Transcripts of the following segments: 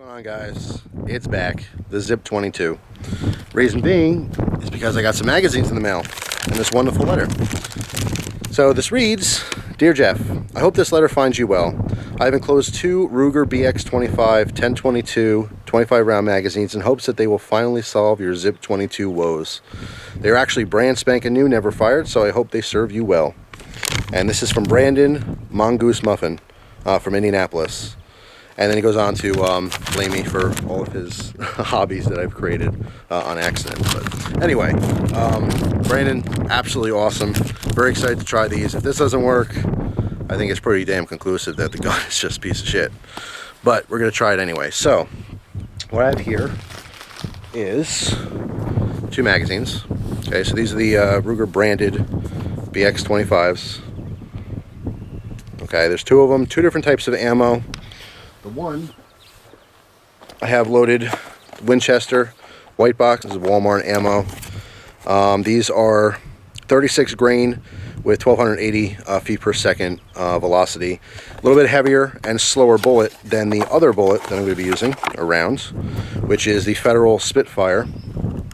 What's going on, guys? It's back, the Zip22. Reason being is because I got some magazines in the mail and this wonderful letter. So this reads, Dear Jeff, I hope this letter finds you well. I have enclosed 2 Ruger BX-25 1022 25 round magazines in hopes that they will finally solve your Zip22 woes. They are actually brand spanking new, never fired, so I hope they serve you well. And this is from Brandon Mongoose Muffin from Indianapolis. And then he goes on to blame me for all of his hobbies that I've created on accident. But anyway, Brandon, absolutely awesome. Very excited to try these. If this doesn't work, I think it's pretty damn conclusive that the gun is just a piece of shit. But we're going to try it anyway. So, what I have here is 2 magazines. Okay, so these are the Ruger branded BX-25s. Okay, there's 2 of them, 2 different types of ammo. The one I have loaded Winchester white box. This is Walmart ammo. These are 36 grain with 1280 feet per second velocity. A little bit heavier and slower bullet than the other bullet that I'm going to be using, or rounds, which is the Federal Spitfire.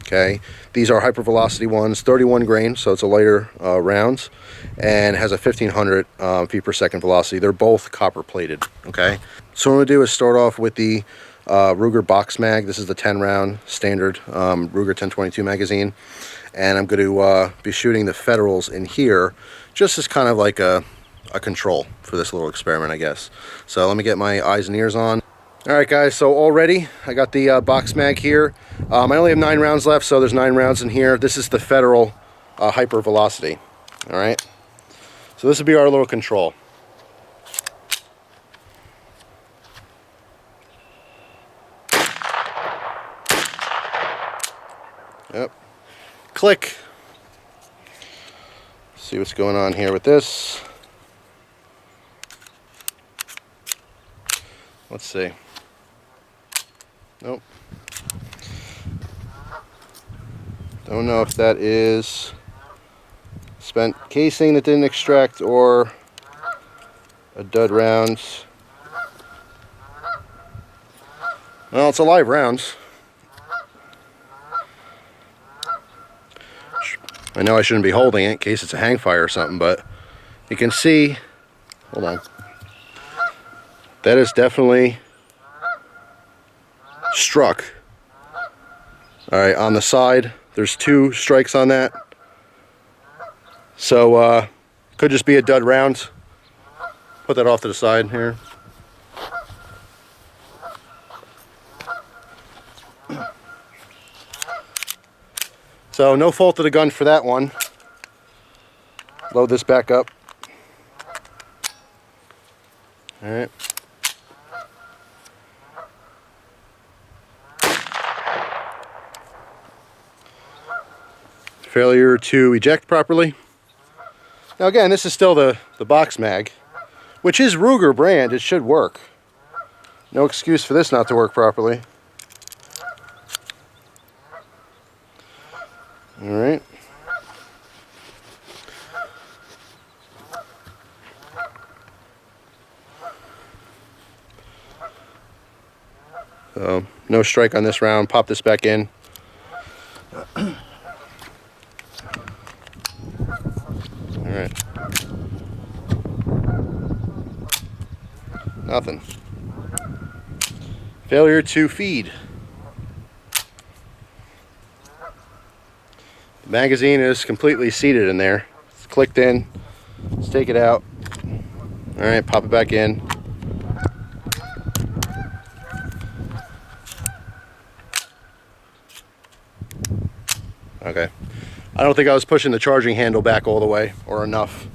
Okay, these are hypervelocity ones, 31 grain, so it's a lighter rounds, and has a 1500 feet per second velocity. They're both copper plated. Okay, so what I'm going to do is start off with the Ruger box mag. This is the 10 round standard Ruger 1022 magazine, and I'm going to be shooting the Federals in here just as kind of like a control for this little experiment, I guess. So let me get my eyes and ears on. Alright guys, so already I got the box mag here. I only have 9 rounds left, so there's 9 rounds in here. This is the Federal hyper velocity. Alright, so this will be our little control. Yep. Click. See what's going on here with this. Let's see. Nope. Don't know if that is spent casing that didn't extract or a dud round. Well, it's a live round. I know I shouldn't be holding it in case it's a hang fire or something, but you can see, hold on, that is definitely struck. Alright, on the side, there's 2 strikes on that. So, could just be a dud round. Put that off to the side here. So, no fault of the gun for that one. Load this back up. Alright. Failure to eject properly. Now again, this is still the box mag, which is Ruger brand. It should work. No excuse for this not to work properly. Alright. So, no strike on this round. Pop this back in. Alright. Nothing. Failure to feed. The magazine is completely seated in there. It's clicked in. Let's take it out. Alright, pop it back in. Okay. I don't think I was pushing the charging handle back all the way or enough.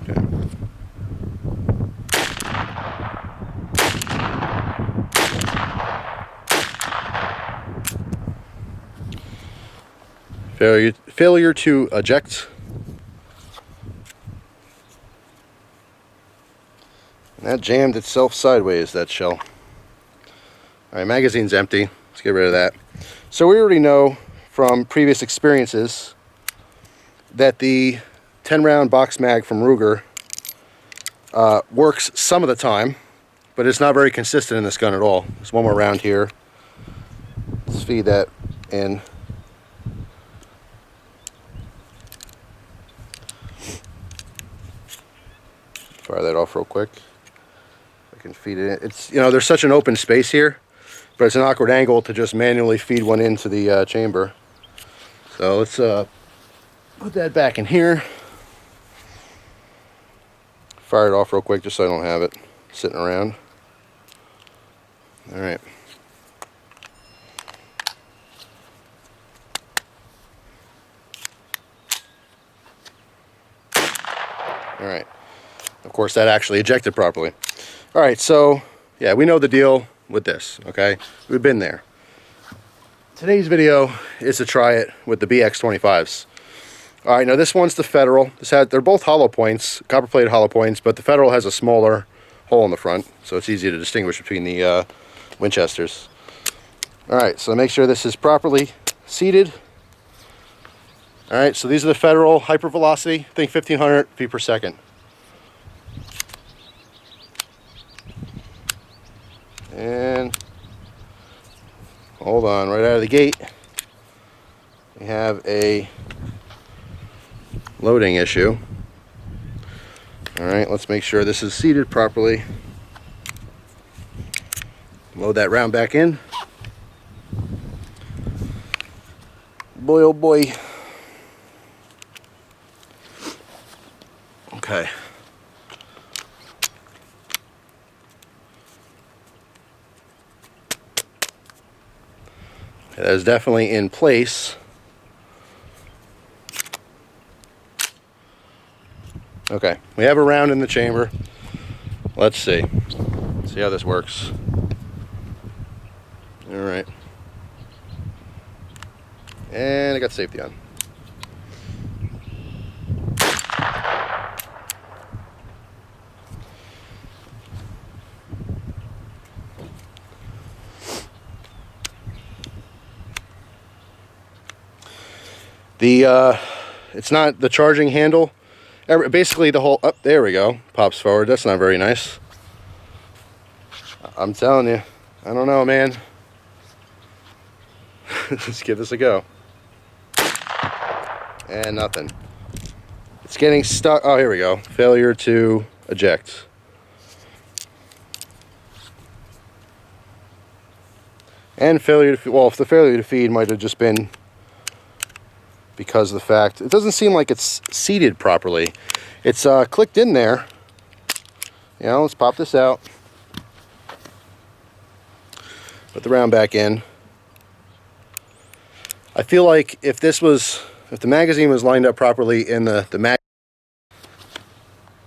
Okay. Failure to eject. And that jammed itself sideways, that shell. Alright, magazine's empty. Let's get rid of that. So we already know from previous experiences that the 10 round box mag from Ruger works some of the time, but it's not very consistent in this gun at all. There's one more round here. Let's feed that in. Fire that off real quick. I can feed it in. It's, you know, there's such an open space here, but it's an awkward angle to just manually feed one into the chamber. So let's put that back in here. Fire it off real quick just so I don't have it sitting around. All right. All right. Of course, that actually ejected properly. All right, so yeah, we know the deal with this, okay? We've been there. Today's video is to try it with the BX-25s. All right, now this one's the Federal. They're both hollow points, copper-plated hollow points, but the Federal has a smaller hole in the front, so it's easy to distinguish between the Winchesters. All right, so make sure this is properly seated. All right, so these are the Federal hypervelocity. Think 1,500 feet per second. And hold on, right out of the gate, we have a loading issue. All right, let's make sure this is seated properly. Load that round back in. Boy, oh boy. Okay. That is definitely in place. Okay, we have a round in the chamber. Let's see. See how this works. All right. And I got safety on. It's not the charging handle. Basically the whole, oh, there we go, pops forward. That's not very nice. I'm telling you, I don't know, man. Let's give this a go. And nothing. It's getting stuck. Oh, here we go. Failure to eject. And failure to, well, if the failure to feed might have just been because of the fact it doesn't seem like it's seated properly. It's clicked in there. You know, let's pop this out. Put the round back in. I feel like if the magazine was lined up properly in the mag,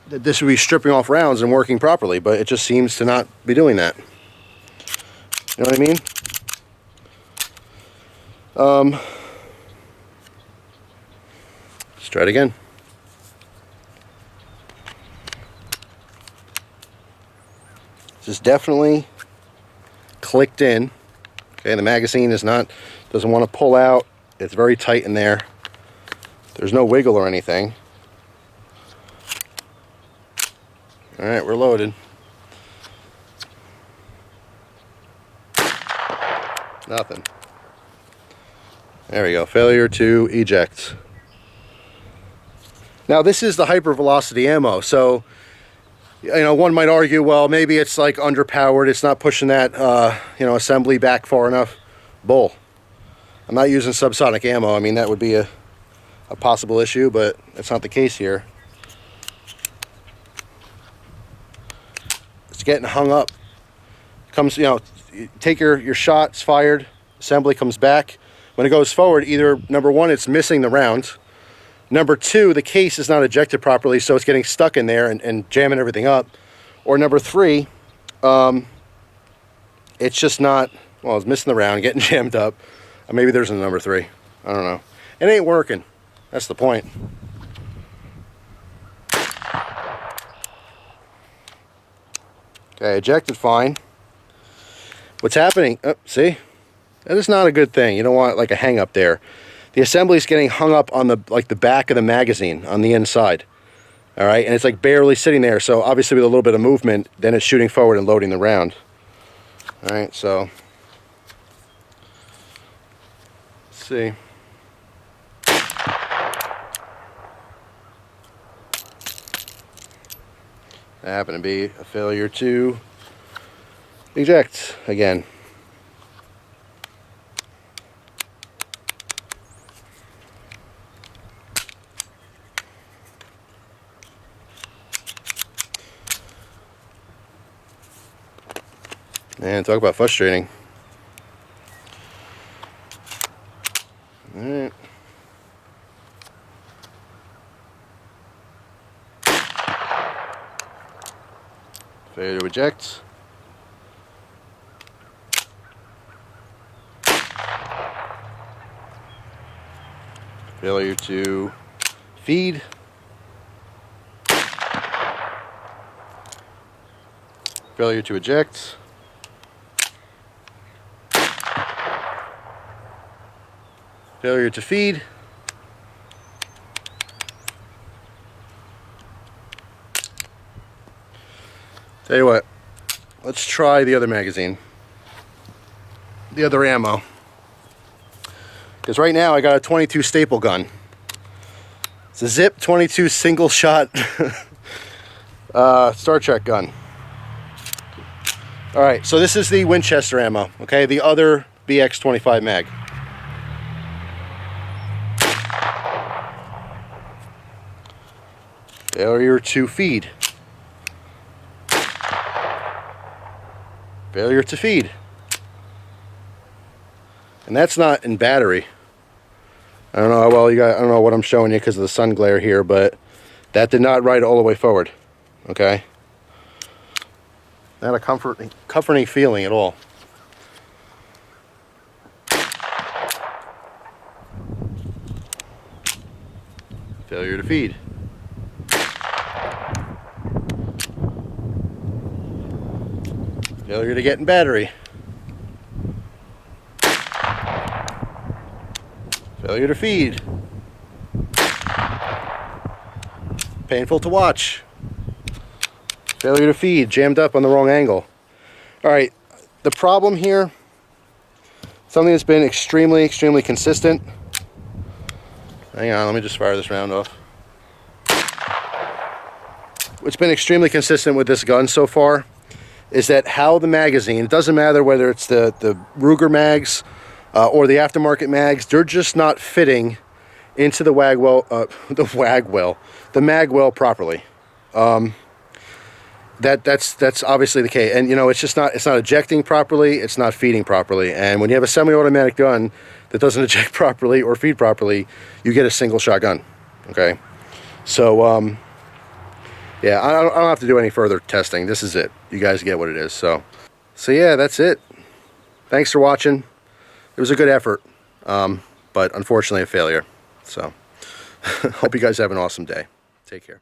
that this would be stripping off rounds and working properly, but it just seems to not be doing that. You know what I mean? Let's try it again. This is definitely clicked in. Okay, the magazine doesn't want to pull out. It's very tight in there. There's no wiggle or anything. All right, we're loaded. Nothing. There we go. Failure to eject. Now this is the hypervelocity ammo, so you know, one might argue, well, maybe it's like underpowered. It's not pushing that you know, assembly back far enough. Bull. I'm not using subsonic ammo. I mean, that would be a possible issue, but that's not the case here. It's getting hung up. Comes, you know, you take your shot, it's fired, assembly comes back. When it goes forward, either number one, it's missing the round. Number two, the case is not ejected properly, so it's getting stuck in there and jamming everything up. Or number three, it's just not, well, it's missing the round, getting jammed up. Or maybe there's a number three. I don't know. It ain't working. That's the point. Okay, ejected fine. What's happening? Oh, see? That is not a good thing. You don't want like a hang up there. The assembly is getting hung up on the back of the magazine on the inside. All right, and it's like barely sitting there, so obviously with a little bit of movement, then it's shooting forward and loading the round. All right, so let's see. That happened to be a failure to eject again. Man, talk about frustrating. All right. Failure to eject. Failure to feed. Failure to eject. Failure to feed. Tell you what, let's try the other magazine. The other ammo. Because right now I got a 22 staple gun. It's a Zip22 single shot Star Trek gun. Alright, so this is the Winchester ammo, okay? The other BX-25 mag. Failure to feed. Failure to feed. And that's not in battery. I don't know how well you got, I don't know what I'm showing you because of the sun glare here, but that did not ride all the way forward. Okay? Not a comforting feeling at all. Failure to feed. Failure to get in battery. Failure to feed. Painful to watch. Failure to feed, jammed up on the wrong angle. Alright, the problem here, something that's been extremely consistent. Hang on, let me just fire this round off. What's been extremely consistent with this gun so far is that how the magazine, it doesn't matter whether it's the Ruger mags or the aftermarket mags, they're just not fitting into the the mag well properly. That's obviously the case, and you know it's not ejecting properly, it's not feeding properly, and when you have a semi-automatic gun that doesn't eject properly or feed properly, you get a single shot gun. Okay, so yeah, I don't have to do any further testing. This is it. You guys get what it is. So yeah, that's it. Thanks for watching. It was a good effort, but unfortunately a failure. So hope you guys have an awesome day. Take care.